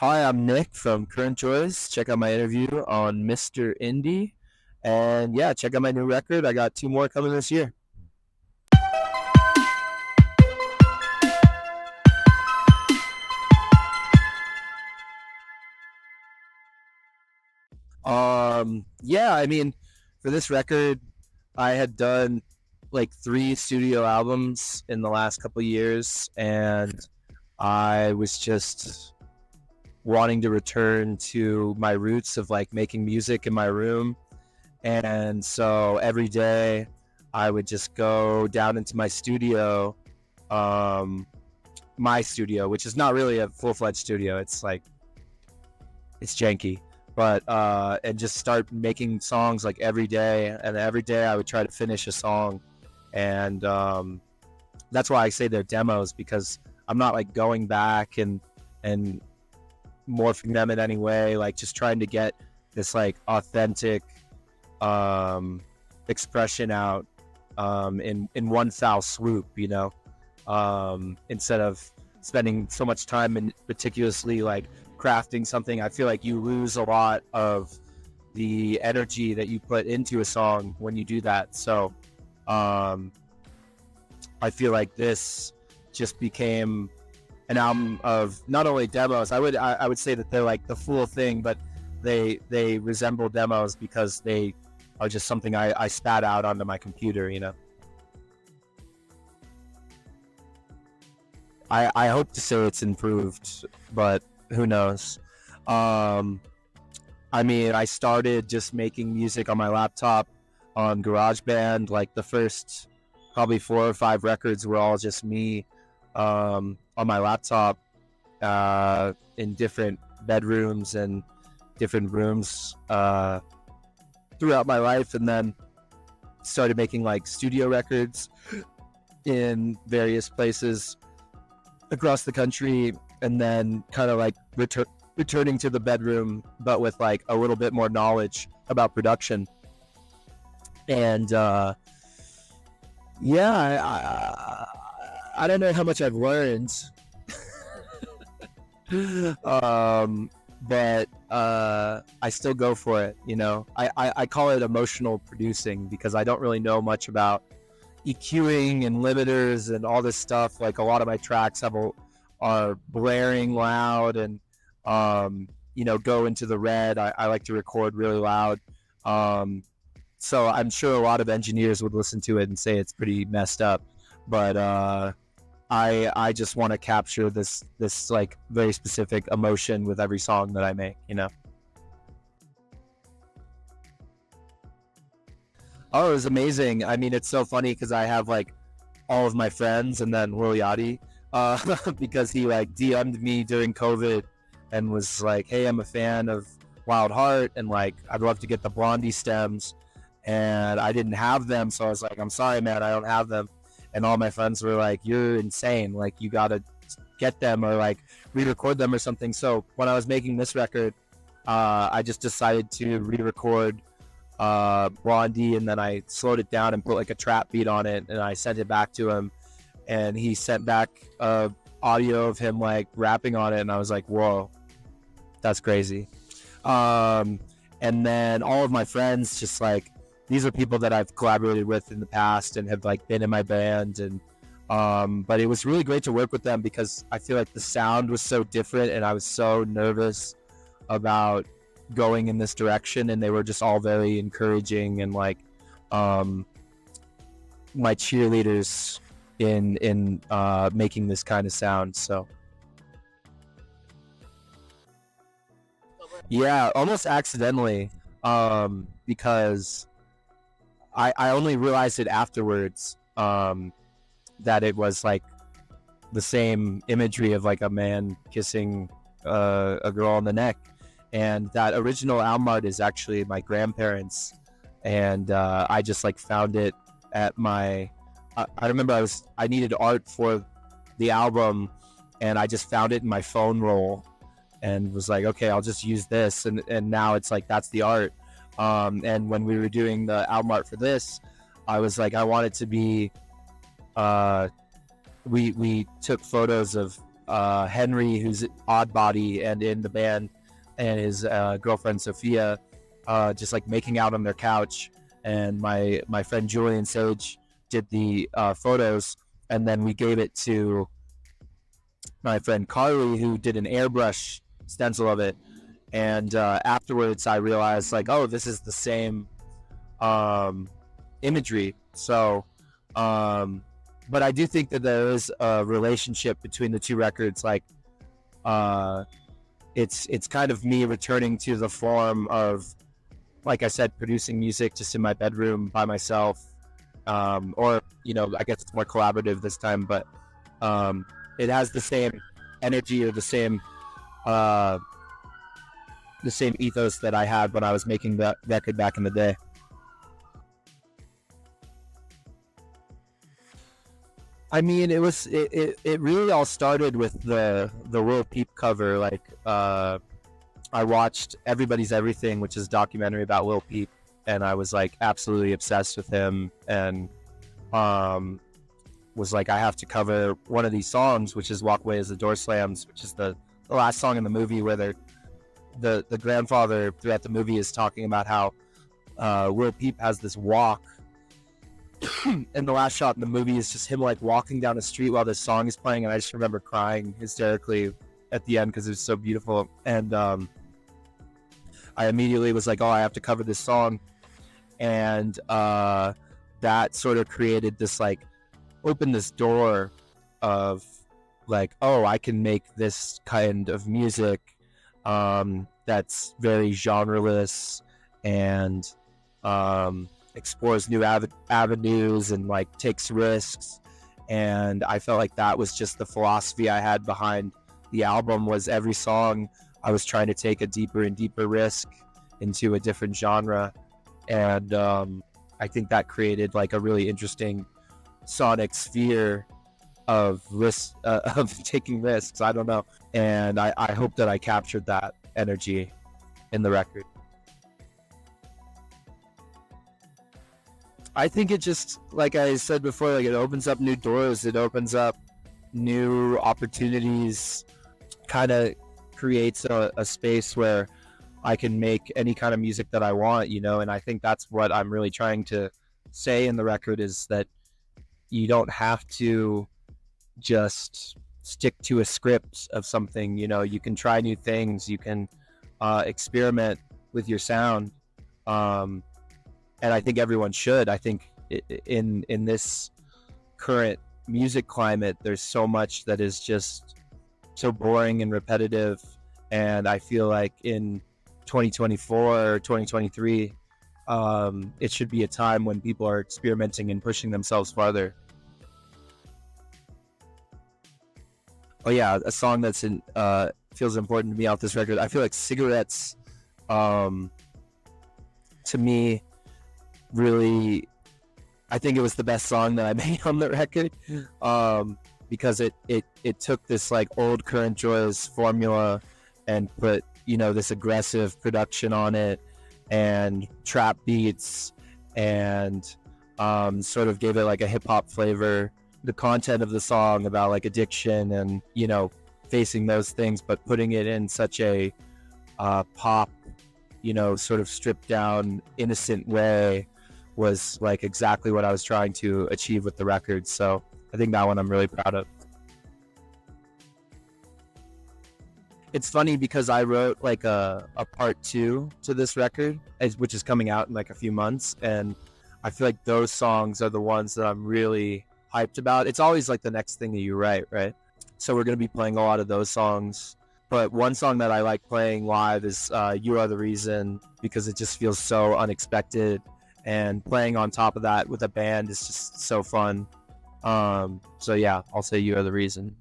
Hi, I'm Nick from Current JOYS. Check out my interview on Mr.Indie. And yeah, check out my new record. I got two more coming this year. Yeah, I mean, for this record, I had done like three studio albums in the last couple years, and I was just wanting to return to my roots of like making music in my room. And so every day I would just go down into um, my studio, which is not really a full-fledged studio. It's like, it's janky, but, and just start making songs like every day. And every day I would try to finish a song. And, that's why I say they're demos, because I'm not like going back and morphing them in any way, like just trying to get this like authentic expression out in one foul swoop, instead of spending so much time and meticulously like crafting something. I feel like you lose a lot of the energy that you put into a song when you do that. So I feel like this just became an album of not only demos. I would say that they're like the full thing, but they resemble demos because they are just something I spat out onto my computer. I hope to say it's improved, but who knows. Um, I mean, I started just making music on my laptop on GarageBand. Like the first probably 4 or 5 records were all just me on my laptop in different bedrooms and different rooms throughout my life, and then started making like studio records in various places across the country, and then kind of like returning to the bedroom, but with like a little bit more knowledge about production. And yeah, I don't know how much I've learned, but I still go for it. I call it emotional producing because I don't really know much about EQing and limiters and all this stuff. Like a lot of my tracks are blaring loud and go into the red. I like to record really loud. So I'm sure a lot of engineers would listen to it and say it's pretty messed up, but I just want to capture this like very specific emotion with every song that I make. Oh, it was amazing. I mean, it's so funny because I have like all of my friends and then Lil Yachty, because he like DM'd me during COVID and was like, "Hey, I'm a fan of Wild Heart and like I'd love to get the Blondie stems," and I didn't have them, so I was like, "I'm sorry, man, I don't have them." And all my friends were like, "You're insane! Like you gotta get them or like re-record them or something." So when I was making this record, I just decided to re-record Blondie, and then I slowed it down and put like a trap beat on it, and I sent it back to him, and he sent back audio of him like rapping on it, and I was like, "Whoa, that's crazy." And then all of my friends, just like, these are people that I've collaborated with in the past and have like been in my band, and but it was really great to work with them because I feel like the sound was so different, and I was so nervous about going in this direction, and they were just all very encouraging and like my cheerleaders in making this kind of sound. So yeah, almost accidentally, because I only realized it afterwards, that it was like the same imagery of like a man kissing a girl on the neck, and that original album art is actually my grandparents, and I just like found it at my. I remember I needed art for the album, and I just found it in my phone roll, and was like, okay, I'll just use this, and now it's like that's the art. And when we were doing the album art for this, I was like, I want it to be. We took photos of Henry, who's odd body and in the band, and his girlfriend Sophia, just like making out on their couch. And my friend Julian Sage did the photos, and then we gave it to my friend Carly, who did an airbrush stencil of it. And afterwards, I realized like, oh, this is the same imagery. So, but I do think that there is a relationship between the two records. Like, it's kind of me returning to the form of, like I said, producing music just in my bedroom by myself, or I guess it's more collaborative this time, but it has the same energy or the same ethos that I had when I was making that record back in the day. I mean, it really all started with the Lil Peep cover. Like, I watched Everybody's Everything, which is a documentary about Lil Peep, and I was like absolutely obsessed with him, and was like, I have to cover one of these songs, which is Walk Away as the Door Slams, which is the last song in the movie where the grandfather throughout the movie is talking about how Lil Peep has this walk, and the last shot in the movie is just him like walking down the street while this song is playing, and I just remember crying hysterically at the end because it was so beautiful. And I immediately was like, oh, I have to cover this song. And that sort of created this, like, opened this door of like, oh, I can make this kind of music that's very genreless and explores new avenues and like takes risks. And I felt like that was just the philosophy I had behind the album, was every song I was trying to take a deeper and deeper risk into a different genre. And I think that created like a really interesting sonic sphere of risk, of taking risks. I don't know. And I hope that I captured that energy in the record. I think it just, like I said before, like it opens up new doors. It opens up new opportunities, kind of creates a space where I can make any kind of music that I want, and I think that's what I'm really trying to say in the record, is that you don't have to just stick to a script of something. You can try new things, you can experiment with your sound, and I think everyone should. I think in this current music climate, there's so much that is just so boring and repetitive, and I feel like in 2024 or 2023, it should be a time when people are experimenting and pushing themselves farther. Oh yeah, a song that's feels important to me off this record. I feel like Cigarettes, to me, really, I think it was the best song that I made on the record, because it took this like old Current JOYS formula and put this aggressive production on it and trap beats, and sort of gave it like a hip-hop flavor. The content of the song about like addiction and facing those things, but putting it in such a pop, sort of stripped down, innocent way, was like exactly what I was trying to achieve with the record. So I think that one I'm really proud of. It's funny because I wrote like a part 2 to this record, which is coming out in like a few months, and I feel like those songs are the ones that I'm really hyped about. It's always like the next thing that you write, right? So we're going to be playing a lot of those songs. But one song that I like playing live is You Are the Reason, because it just feels so unexpected, and playing on top of that with a band is just so fun. So yeah, I'll say You Are the Reason.